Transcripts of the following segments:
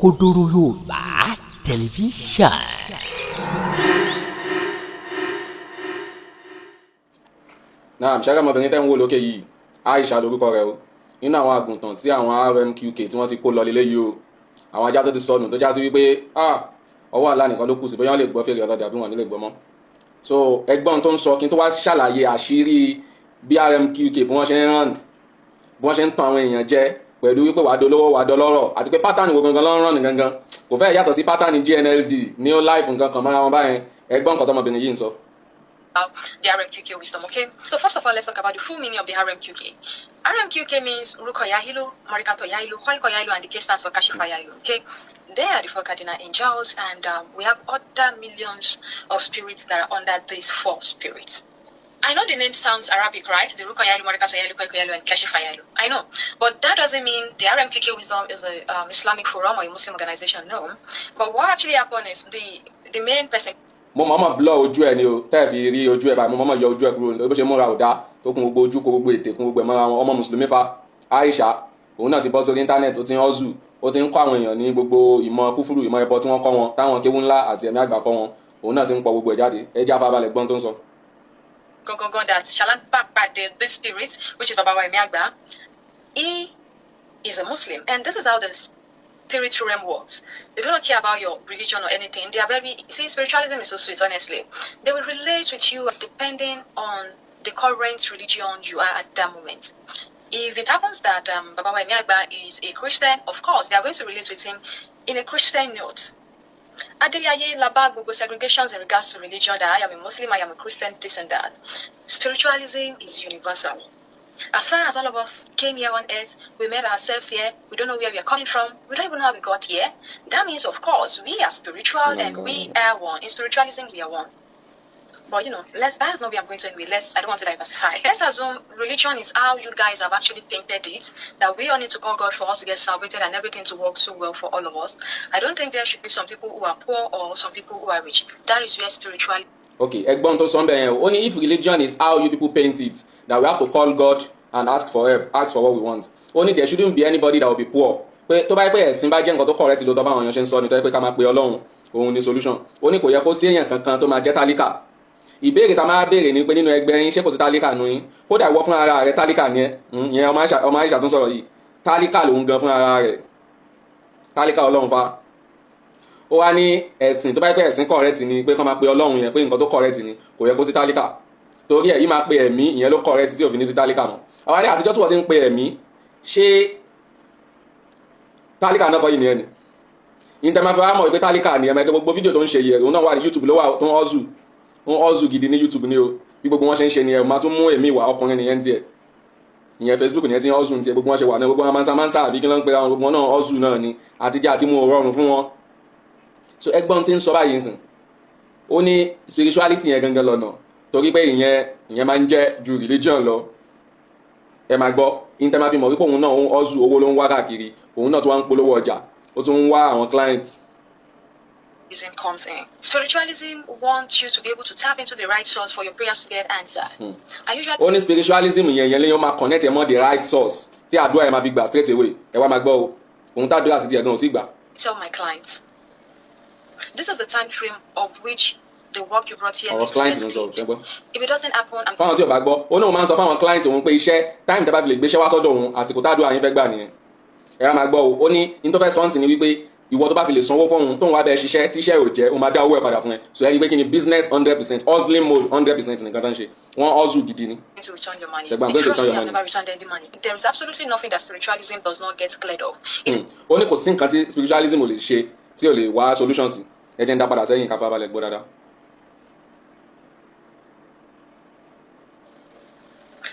Òkodoro Yorùbá tẹlifíṣàn. náà ṣẹ́gẹ́ ọmọbìnrin tẹ́ ń wò lókè yìí Aisha lórúkọ rẹ̀ o nínú àwọn àgùntàn tí àwọn Rmqk tí wọ́n ti kó lọ lélẹ́yìí o àwọn ajá tó ti sọnù tó já sí wípé ọwọ́ àlá nìkan ló kù sí bóyá wọ́n lè gbọ́ fèrè ọ̀tọ̀dà bí wọ́n ní lè gbọ́ mọ́. So ẹgbọ́n tó ń sọ kí n tó wá ṣàlàyé àṣírí bí Rmqk bí wọ́n ṣe ń rán bí wọ́n ṣe ń tan àwọn èèyàn jẹ pẹ̀lú wípé wàá dolówó wàá dọlọ́rọ̀ àti pé pátánì wo gangan ló ń rán ní gangan kò fẹ́ yàtọ̀ sí pátánì GNLD new life nǹkan kan mọ́ra wọn báyẹn ẹgbọ́n nǹkan tọmọbìnrin yìí ń sọ. The Rmqk wisdom, okay? So first of all, let's talk about the full meaning of the Rmqk. Rmqk means Ruko Yahilu, Marikato Yahilu, Khoiko Yahilu, and the K stands for Kashifa Yahilu, okay? They are the four cardinal angels, and we have other millions of spirits that are under these four spirits. I know the name sounds Arabic, right? The Ruko Yahilu, Marikato Yahilu, Khoiko Yahilu, and Kashifa Yahilu. I know, but that doesn't mean the Rmqk wisdom is a Islamic forum or a Muslim organization, no. But what actually happened is the main person. Mo mama blọ ojú ẹ ni o tẹ́ fi rí ojú ẹ báyìí mo mama yọ ojú ẹ kúrò bó ṣe múra ò dáa tó kún gbogbo ojú kó gbogbo ètè kún gbogbo ẹ mọ́ra wọn ọmọ mùsùlùmí fa Aisha òun náà ti bọ́ sórí íńtánẹ́ẹ̀tì ó ti ń ọ́zù ó ti ń kọ́ àwọn èèyàn ní gbogbo ìmọ̀ kúfúrú ìmọ̀ ẹbọ tí wọ́n kọ́ wọn táwọn kéwú ńlá àti ẹ̀mí àgbà kọ́ wọn òun náà ti ń pọ gbogbo ẹ̀ jáde ẹ jẹ́ àfàbalẹ̀ gbọ́n tó ń sọ. Gongongon that Shalan Papa the spirit which is Baba Ẹ̀mí Àgbà, he is a Muslim and this is how the spirit realm works. They do not care about your religion or anything. They are very, see, spiritualism is so sweet, honestly. They will relate with you depending on the current religion you are at that moment. If it happens that Baba Ẹ̀mí Àgbà is a Christian, of course, they are going to relate with him in a Christian note. Adeliaye Laba Google segregations in regards to religion, that I am a Muslim, I am a Christian, this and that. Spiritualism is universal. As far as all of us came here on earth, we made ourselves here, we don't know where we are coming from, we don't even know how we got here. That means, of course, we are spiritual and we are one. In spiritualism, we are one. But, you know, that's not where I'm going to anyway. I don't want to diversify. Let's assume religion is how you guys have actually painted it, that we all need to call God for us to get salvated and everything to work so well for all of us. I don't think there should be some people who are poor or some people who are rich. That is where spirituality. Okay, ẹgbọ́n tó sọ bẹ́ẹ̀ only if religion is how you people paint it, that we have to call God and ask for help, ask for what we want. Only there shouldn't be anybody that will be poor. Pé tó bá yẹ pé ẹ̀sìn bá jẹ́ nǹkan tó correct ló tọ́ báwọn èèyàn ṣe ń sọ ni tó yẹ pé ká máa pe Ọlọ́run òun ni solution. Ó ní kò yẹ kó sí èèyàn kankan tó máa jẹ́ tálíkà. Ìbéèrè tá máa béèrè ni pé nínú ẹgbẹ́ yín ṣé kò sí tálíkà nù yín? Kódà ìwọ fún ara rẹ̀ tálíkà ni ẹ́. Ìyẹn ọmọ Aisha tó ń sọ̀rọ̀ yìí. Tálíkà lòun gan fún ara rẹ̀. Tálíkà Ọlọ́run fa. Ó wá ní ẹ̀sìn tó bá yẹ pé ẹ̀sìn correct ni pé kán máa pe Ọlọ́run yẹn pé nǹkan tó correct ni kò yẹ kó sí tálíkà. Torí ẹ̀ yìí máa pe ẹ̀mí ìyẹn ló correct tí òfin ní sí tálíkà mọ́. Àwọn ní àtijọ́ tí wọ́n ti ń pe ẹ̀mí ṣé tálíkà náà kọ́ yìí ni ẹni ìntẹ́máfẹ́ wá mọ̀ pé tálíkà ni ẹ̀mẹ́kẹ́ gbogbo fídíò tó ń ṣe yẹ òun náà wà ní YouTube ló wà tó ń ọ́zù gidi ní YouTube ní o bí gbogbo wọn ṣe ń ṣe ni ẹ̀ máa tún mú ẹ̀mí ìwà ọkùnrin nìyẹn tiẹ̀ ìyẹn Facebook nìyẹn ti ń ọ́zù tiẹ̀ gbogbo wọn ṣe wà náà gbogbo wọn mánsá àbí kí ló ń pe àwọn gbogbo wọn náà ọ́zù náà ni àtijọ́ àti mú rọrùn fún wọn. So ẹgbọ́n ti ń sọ báyìí sìn ó ní spirituality yẹn gangan lọ́nà torí pé ìyẹn máa ń jẹ́ ju religion lọ ẹ máa gbọ́ ìntẹ́ máa fi mọ̀ wípé òun náà ń ọ́zù owó ló ń wá káàkiri òun náà tó wá ń polówó ọjà ó tún ń wá àwọn clients. Comes in. Spiritualism wants you to be able to tap into the right source for your prayers to get answered. Only spiritualism yẹn lẹ́yìn ó máa connect ẹ mọ́ the right source tí àdúrà ẹ máa fi gbà straight away ẹ wá máa gbọ́ o òun tá àdúrà ti ẹ̀gbọ́n ò tí gbà. Tell my clients, this is the time frame of which the work you brought here. Our clients don't know. If it doesn't happen, I'm. Fáwọn tí ò bá gbọ́ ó náà máa ń sọ fáwọn clients òun pé iṣẹ́ time tẹ́ bá fi lè gbéṣẹ́ wá sọ́dọ̀ òun àsìkò tádùá yín fẹ́ gbà nìyẹn ẹ wá máa gbọ́ o ó ní ní tó fẹ́ sọ́ọ̀sì ni wípé ìwọ tó bá fi lè sanwó fóun tóun wá bẹ ṣiṣẹ́ tíṣẹ́ ò jẹ́ o máa dá owó ẹ̀ padà fún ẹ so ẹ rí i pé kí ni business 100% hustling mode 100% nìkan tó ń ṣe wọ́n hustle gidi ni. To return your money. Trust me, I've never returned any money. There is absolutely nothing that spiritualism does not get cleared of. Ó ní kò sí nǹkan tí spiritualism ò lè ṣe tí ò lè wá solutions ẹ jẹ́ ń dá padà sẹ́yìn ká farabalẹ̀ gbọ́ dáadáa.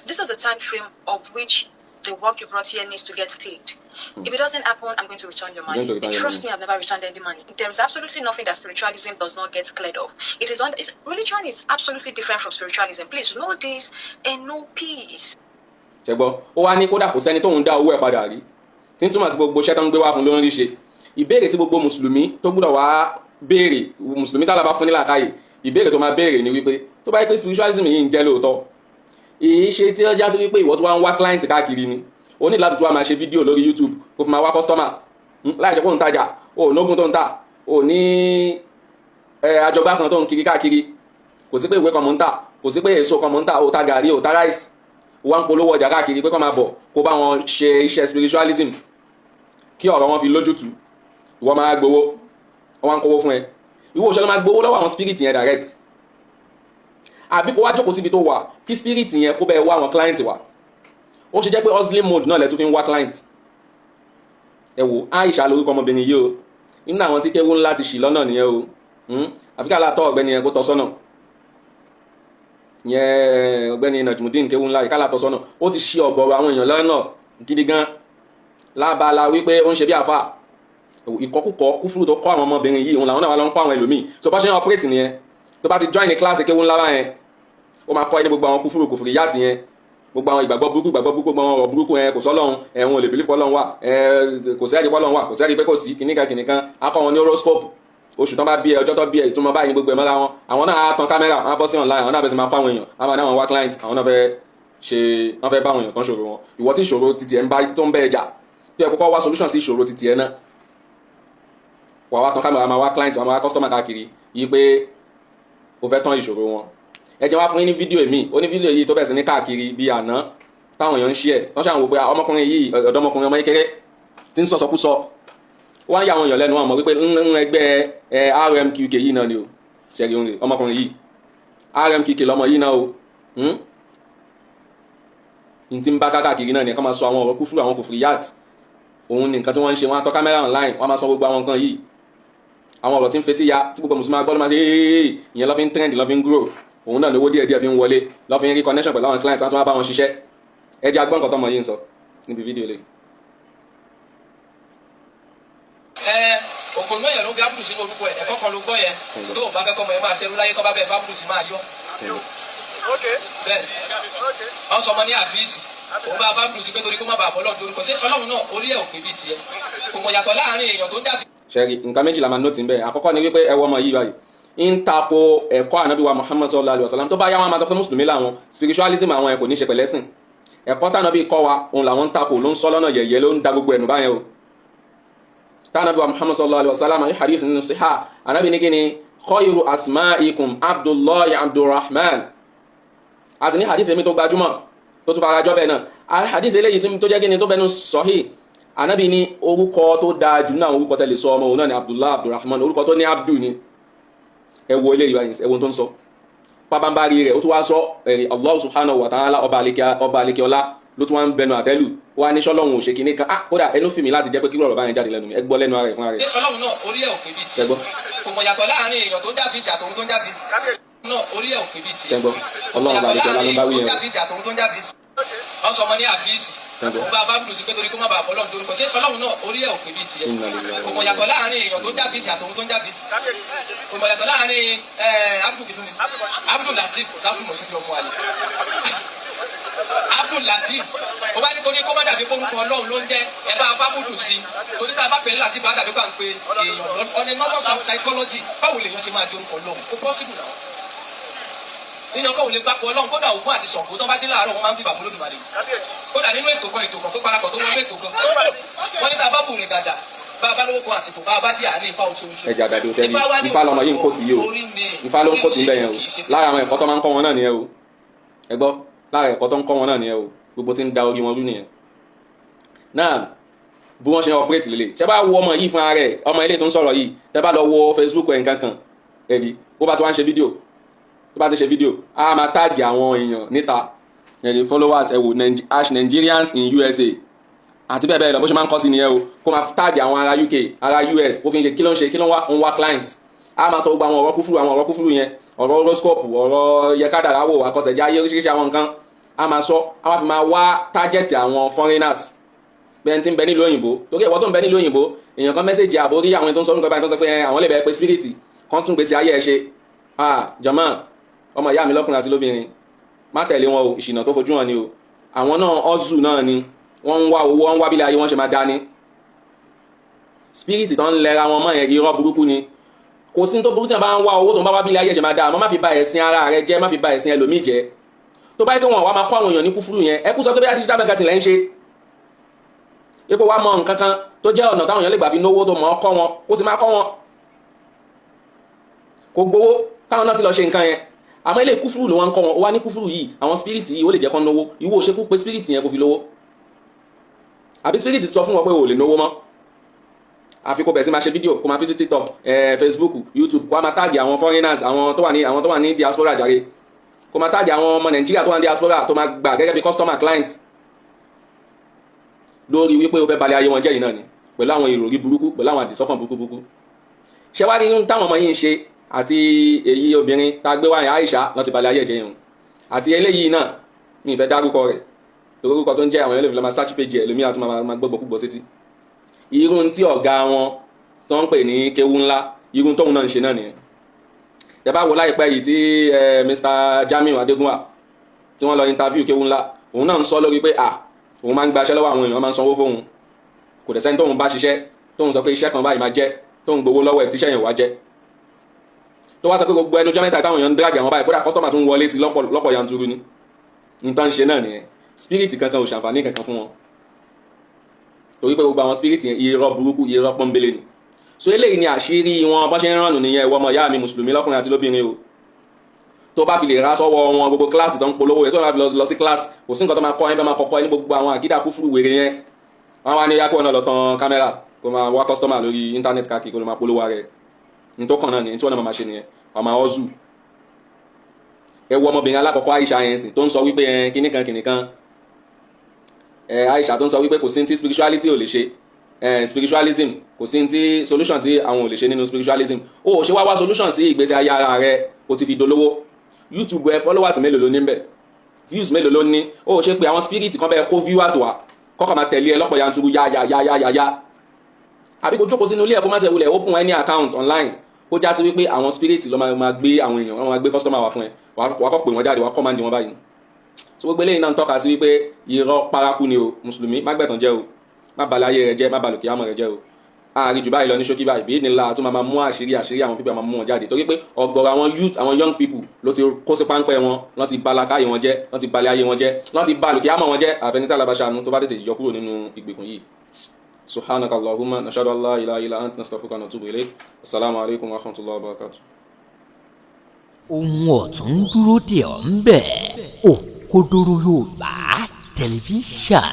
This is the time frame of which the work you brought here needs to get cleared. If it doesn't happen, I'm going to return your money. Trust me, I've never returned any money. There is absolutely nothing that spiritualism does not get cleared of. Religion is absolutely different from spiritualism. Please know this and know peace. Ṣẹ́gbọ́, ó wá ní kódà kò sẹ́ni tóun dá owó ẹ̀ padà rí. Tí ń túmọ̀ sí gbogbo iṣẹ́ tó ń gbé wá fún ló ń rí ṣe. Ìbéèrè tí gbogbo Mùsùlùmí tó gbúdọ̀ wá béèrè, Mùsùlùmí tá a bá fún ní làákàyè, ìbéèrè tó máa béèrè ni wípé tó bá yẹ pé spiritualism yìí ń jẹ́ lóòótọ́. Èyí ṣe tí ó já sí wípé ìwọ tó wá ń wá client káàkiri ni. O ní láti tún wá máa ṣe fídíò lórí YouTube kó fi máa wá customer láì ṣe kó ń tajà o nógún tó ń tà o ní àjọgbá kan tó ń kiri káàkiri kò sí pé ìwé kan mò ń tà kò sí pé èso kan mò ń tà o ta gàrí o ta ráìsì wọ́n ń polówó ọjà káàkiri pé kọ́ máa bọ̀ kó bá wọn ṣe iṣẹ́ spiritualism kí ọ̀rọ̀ wọn fi lójútùú ìwọ máa gbowó wọ́n ń kówó fún ẹ ìwọ òṣèlú máa gbowó lọ́wọ́ àwọn spirit yẹn direct àbí kó wá jókòó síbi tó wà kí spirit yẹn kó bẹ́ẹ̀ wá àwọn client wà ó ṣe jẹ́ pé hustling mode náà lẹ́tún fi ń wá client ẹ wò Aisha lórúkọ ọmọbìnrin yìí o nínú àwọn tí kéwú ńlá ti ṣì lọ́nà nìyẹn o àfi ká látọ̀ ọ̀gbẹ́ni yẹn kó tọ́ sọ́nà yẹn ọ̀gbẹ́ni Najmudeen kéwú ńlá yìí ká látọ̀ sọ́nà ó ti ṣì ọ̀gọ̀rọ̀ àwọn èèyàn lọ́nà gidi gan lábala wípé ó ń ṣe bí àfà ìkọkúkọ kúfúrú tó kọ́ àwọn ọmọbìnrin yìí òun làwọn náà wà lọ ń kọ́ àwọn ẹlòmíì so bá ṣe ń operate nìyẹn tó bá ti join ní class kéwú ńlá báyẹn ó máa kọ́ ẹni gbogbo àwọn kúfúrú yáàtì yẹn gbogbo àwọn ìgbàgbọ́ burúkú gbogbo àwọn ọ̀rọ̀ burúkú kò sọ́lọ́run ẹ̀hún ò lè bìlífù Ọlọ́run wà kò sẹ́ẹ̀rí Ọlọ́run wà kò sẹ́ẹ̀rí pé kò sí kìnìkan akọ wọn ní horoscope oṣù tán bá bí ẹ ọjọ́ tó bí ẹ ìtumọ̀ báyìí gbogbo ẹ̀ mọ́ra wọn àwọn náà á tan kámẹ́rà wọn á bọ́ sí online àwọn náà bẹ̀rẹ̀ sí máa kọ́ àwọn èèyàn àwọn náà wọn wá client àwọn náà fẹ́ bá àwọn èèyàn tán ṣòro wọn ìwọ tí ìṣòro titi ẹ̀ tó ń bẹ́ ẹjà tó yẹ kókó wá solution sí ìṣòro titi ẹ̀ náà wà wá tan kámẹ́rà máa wá client máa wá customer káàkiri yìí pé o fẹ́ tán ìṣòro wọn ẹ jẹ́ wá fún yín ní fídíò èmi ó ní fídíò yìí tó bẹ̀rẹ̀ sí ní káàkiri bíi àná táwọn èèyàn ń ṣí ẹ̀ wọ́n ṣàwọn wò pé ọmọkùnrin yìí ọ̀dọ́mọkùnrin ọmọ kékeré tí ń sọ̀sọ̀kúsọ wọ́n á yà àwọn èèyàn lẹ́nu wọn mọ̀ wípé ẹgbẹ́ RMQK yìí náà ni o ṣẹ́gi orin ọmọkùnrin yìí RMQK lọmọ yìí náà o n ti ń bá káàkiri náà ni ẹ̀ka máa sọ àwọn ọ̀rọ̀ kúfúrú àwọn kòfìrí yáàt òun ni nǹkan tí wọ́n ń ṣe wọ́n á tọ́ kámẹ́rà online wọ́n á máa sọ gbogbo àwọn nǹkan yìí àwọn ọ̀rọ̀ tí ń fetí ya tí gbogbo mùsùlùmí gbọ́ ló máa ṣe ìyẹn lọ́ fi ń trend lọ́ fi ń grow òun náà lówó díẹ̀díẹ̀ fi ń wọlé lọ́ fi ń rí connection pẹ̀lú àwọn client wọn tó wá bá wọn ṣiṣẹ́ ẹ jẹ́ agbọ́n nǹkan tọ́mọ yìí ń sọ níbi fídíò lè. òkòlù mẹ́yàn ló fi ápùlù sínú orúkọ ẹ̀ ẹ̀kọ́ kan ló gbọ́ yẹn tó o bá fẹ́ kọ́mọ ẹ máa ṣerú láyé kọ́ bá bẹ́ẹ̀ fápùlù sí máa yọ. bẹ́ẹ̀ wọ́n sọ ọmọ ní àfíìsì òun bá fápùlù sí pé torí kó má bàa fọlọ́ torí kò sí Ọlọ́run náà orí ẹ̀ ò pé bíi tiẹ̀ kò mọ̀ yàtọ̀ láàrin èèyàn tó dàbí. ṣẹ́gi nǹkan méjì la máa nóòtì ń bẹ̀ àkọ́kọ́ ni wípé ẹ wọ ọmọ yìí báyìí ń tako ẹ̀kọ́ ànábì wa Muhammad sallallahu alaihi wasallam tó bá yá wọn máa sọ pé mùsùlùmí làwọn spiritualism àwọn ẹ̀ kò ní ṣe pẹ̀lẹ́sìn ẹ̀kọ́ tánàbí kọ́ wa òun làwọn ń takò ló ń sọ lọ́nà yẹ̀yẹ́ ló ń da gbogbo ẹ̀nu báyẹn o tánàbí wa Muhammad sallallahu alaihi wasallam ní hadith nínú síhá anábì ní kíni khayru asma'ikum Abdullahi Abdurrahman àti ní hadith èmi tó gbajúmọ̀ tó tún fara jọ bẹ́ẹ̀ náà hadith eléyìí tó jẹ́ kíni tó bẹnu sahih anábì ní orúkọ tó dáa jù náà orúkọ tẹ́lẹ̀ sọ ọmọ òun náà ní Abdullahi Abdurrahman orúkọ tó ní Abdu ni ẹ wo eléyìí báyìí ẹ wo tó ń sọ pabambari rẹ̀ ó tún wá sọ Allah subhanahu wa ta'ala ọba àlekè ọlá ló tún wá ń bẹnu àtẹ́lù wá ní sọ́lọ́hún ò ṣe kinní kan kódà ẹnu fìmí láti jẹ́ pé kí lọ́rọ̀ bá yẹn jáde lẹ́nu ẹ gbọ́ lẹ́nu ara rẹ̀ fúnra rẹ̀. Ọlọ́run náà orí ẹ̀ ò pé bíi tiẹ̀ kò mọ̀ yàtọ̀ láàrin èèyàn tó ń jáfíìsì àtòun tó ń jáfíìsì náà orí ẹ̀ ò pé bíi tiẹ̀ Ọlọ́run ọba àlekè ọlá ló ń bá wí yẹn wọ́n sọ ọmọ ní àfíìsì òun bá fábùlù sí pé torí kó má bàa fọlọ́run torí kò sí Ọlọ́run náà orí ẹ̀ ò pé bíi tiẹ̀ kò mọ̀ yàtọ̀ láàrin èèyàn tó ń jáfíìsì àtòun tó ń jáfíìsì kò mọ̀ yàtọ̀ láàrin Abdul Latif sáfù mọ̀ sí bí ọmọ àlè Abdul Latif ó bá ní kó ní kó má dàbí orúkọ Ọlọ́run ló ń jẹ́ ẹ bá fábùlù sí torí tá a bá pẹ̀lú Latif bá dàbí pa ń pe èèyàn ọ̀nà normal psychology báwo lèèyàn ṣe máa di orúkọ Ọlọ́run kó possible náà nínú ọkọ̀ òlé gbapò Ọlọ́run kódà Ògún àti Ṣàngó tó bá dé láàárọ̀ wọn máa ń fi bàbá Olódùmarè kódà nínú ètò kan tó parapọ̀ tó wọlé ètò kan wọ́n ní tá a bá bùrìn dàdà bá a bá lówó kan àsìkò bá a bá dí àárín Ifá oṣooṣù. ẹja àgbàdo sẹ́ni Ifá lọmọ yìí ń kó ti yé o Ifá ló ń kó ti bẹ́ẹ̀ yẹn o lára àwọn ẹ̀kọ́ tó máa ń kọ́ wọn náà nìyẹn o ẹ gbọ́ lára ẹ̀kọ́ tó ń kọ́ wọn náà nìyẹn o gbogbo tí ń da orí wọn rú nìyẹn. náà bí wọ́n ṣe ń ọpẹ́rẹ́tì lélẹ̀ ṣé bá wo ọmọ yìí fúnra rẹ̀ ọmọ ilé tó ń sọ̀rọ̀ yìí tẹ́ bá lọ wo Facebook ẹ̀ nǹkan kan ẹ̀rí bó bá ti wá ń ṣe fídíò tó bá ti ṣe fídíò a máa táàgì àwọn èèyàn níta ẹ̀rí followers ẹ̀ wò Nigerians in USA àti bẹ́ẹ̀ bẹ́ẹ̀ lọ bó ṣe máa ń kọ́ sí nìyẹn o kó máa táàgì àwọn ará UK ará US ó fi ń ṣe kí ló ń wá client a máa sọ gbogbo àwọn ọ̀rọ̀ kúfúrú yẹn ọ̀rọ̀ horoscope ọ̀rọ̀ yẹkádàráwò àkọsẹ̀já ayé oríṣiríṣi àwọn nǹkan a máa sọ a máa fi máa wá target àwọn foreigners bẹ́ẹ̀ tí ń bẹ nílùú òyìnbó torí ẹ̀wọ́ tó ń bẹ nílùú òyìnbó èèyàn kan mẹ́sẹ̀jì àbórí àwọn tó ń sọ nípa báyìí tó sọ pé àwọn lè bẹ̀ẹ́ pé spirit kan tún gbèsè ayé ẹ̀ ṣe jọmọ́ ọmọ ìyá mi lọ́kùnrin àti lóbìnrin má tẹ̀lé wọn o ìṣìnà tó fojú hàn ni o àwọn náà ọ́zù náà ni wọ́n ń wá owó wọ́n ń wá bílẹ̀ ayé wọ́n ṣe máa dání spirit tó ń lẹ́ra wọn mọ́ yẹn irọ́ burúkú ni kò sí tó burúkú tí wọ́n bá ń wá owó tó ń bá wá bílẹ̀ ayé ṣe máa dá àmọ́ má fi ba ẹ̀sìn ara rẹ jẹ́ má fi ba ẹ̀sìn ẹlòmíì jẹ́ tó bá yẹ kí wọn wá máa kọ́ àwọn èèyàn ní kúfúrú yẹn ẹ kú sọ pé bí digital marketing lẹ́ ń ṣe ipò wa mọ nǹkan kan tó jẹ́ ọ̀nà táwọn èèyàn lè gbà fi náwó tó mọ̀ ọ́ kọ́ wọn kó sì máa kọ́ wọn kó gbowó káwọn náà sì lọ ṣe nǹkan yẹn àmọ́ ilé kúfúrú ló wọ́n ń kọ́ wọn ó wá ní kúfúrú yìí àwọn spiriti yìí ó lè jẹ́ kán náwó ìwọ ò ṣe kú pé spiriti yẹn kò fi lówó àbí spiriti sọ fún wọn pé ò lè náwó mọ́ àfi kó bẹ̀rẹ̀ sí máa ṣe fídíò kó máa fi sí TikTok Facebook YouTube kó máa táàgì àwọn foreigners àwọn tó wà ní diaspora jàre kó máa táàgì àwọn ọmọ Nàìjíríà tó wà ní diaspora tó máa gbà gẹ́gẹ́ bí customer client lórí wípé ó fẹ́ balẹ̀ ayé wọn jẹ́ yìí náà ni pẹ̀lú àwọn ìròrí burúkú pẹ̀lú àwọn àdìsọ́kàn burúkú ṣé wá rí táwọn ọmọ yìí ń ṣe àti èyí obìnrin tá a gbé wáyé Aisha lọ́ti balẹ̀ ayé ẹ̀jẹ̀ yẹn àti eléyìí náà mi ìfẹ́ dárúkọ rẹ̀ torí orúkọ tó ń jẹ́ àwọn ẹlẹ́fìlẹ́ máa search page ẹ̀ lómi àti máa gbọ́gbọ́ púpọ̀ sétí irun tí ọ̀gá wọn tó ń pè ní kéwú ńlá irun tóun náà ń ṣe náà nìyẹn ẹ bá wo láìpẹ́ yìí tí Mr. Jamiu Adégúnwà tí wọ́n lọ interview kéwú ńlá òun náà ń sọ lórí pé òun máa ń gbaṣẹ́ lọ́wọ́ àwọn èèyàn máa ń sanwó fóun kò dẹ̀ sẹ́ni tóun bá ṣiṣẹ́ tóun sọ pé iṣẹ́ kan báyìí máa jẹ́ tóun gbowó lọ́wọ́ ẹ̀ tíṣẹ́ yẹn wá jẹ́ tó wá sọ pé gbogbo ẹnu jọ́mẹ́ta táwọn èèyàn ń drag àwọn báyìí kódà kọ́sítọ́mà tún wọlé sí lọ́pọ̀ yanturu ni nǹkan ṣe náà nìyẹn spirit kankan ò ṣàǹfààní kankan fún wọn torí pé gbogbo àwọn spirit yẹn irọ́ burúkú irọ́ pọ́nbélé ni so eléyìí ni àṣírí wọn bọ́ ṣe ń rànù nìyẹn ìwọ ọmọ ìyá mi mùsùlùmí lọ́kùnrin àti lóbìnrin o tó bá fi lè ra sọ́wọ́ wọn gbogbo kíláàsì tó ń polówó yẹn tó bá fi lọ sí kíláàsì kò sí nǹkan tó máa kọ́ ẹ bá máa kọ́kọ́ ẹ ní gbogbo àwọn àkídà kúfúrú wèrè yẹn wọn wá ní yá kó náà lọ tan kámẹ́rà kó máa wá kọ́sítọ́mà lórí íńtánẹ́ẹ̀tì káàkiri kó ló máa polówó rẹ̀ ní tó kàn náà ní tí wọ́n náà máa ṣe nìyẹn ọmọ ọ̀zù ẹ wo ọmọbìnrin alákọ̀ọ́kọ́ Aisha yẹn sìn tó ń sọ wípé kìnìkan Aisha tó ń sọ wípé kò sí ti spirituality ò lè ṣe spiritualism kò sí ti solution tí àwọn ò lè ṣe nínú spiritualism ó ṣe wá solution sí ìgbésí ayé ara rẹ o ti fi dolówó YouTube ẹ followers mélòó ló ní bẹ views mélòó ló ní ó ṣe pé àwọn spirit kan bẹ kó viewers wá kọ́kọ́ máa tẹ̀lé ẹ lọ́pọ̀ yanturu yá àbí kò jókòó sínú ilé ẹ̀ kó má tẹ̀ wulẹ̀ open any account online kó já sí wípé àwọn spirit ló máa gbé àwọn èèyàn wọn máa gbé customer wá fún ẹ wàá kọ́ pè wọ́n jáde wàá command wọn báyìí so gbogbo eléyìí náà ń tọ́ka sí wípé irọ́ paraku ni o mùsùlùmí má gbẹ̀tàn jẹ́ o má balẹ̀ ayé rẹ jẹ́ má balẹ̀ kíámọ̀ rẹ jẹ́ o àárín jù báyìí lọ ní ṣókí báyìí bí nílá tó máa mú àṣírí àwọn pípẹ́ máa mú wọn jáde torí pé ọ̀gọ̀rọ̀ àwọn youth àwọn young people ló ti kó sí páńpẹ́ wọn lọ́n ti balàkáyé wọn jẹ́ lọ́n ti balẹ̀ ayé wọn jẹ́ lọ́n ti balẹ̀ kíámọ̀ wọn jẹ́ àfẹnitá alábàṣánú tó bá tètè yọ kúrò nínú ìgbèkùn yìí subhanaka allahumma nashhadu an la ilaha illa anta nastaghfiruka wa natubu ilayk assalamu alaikum wa rahmatullahi wa barakatuh. ohun ọ̀tún dúró dè ọ́ ń bẹ̀ Òkodoro Yorùbá tẹlifíṣàn.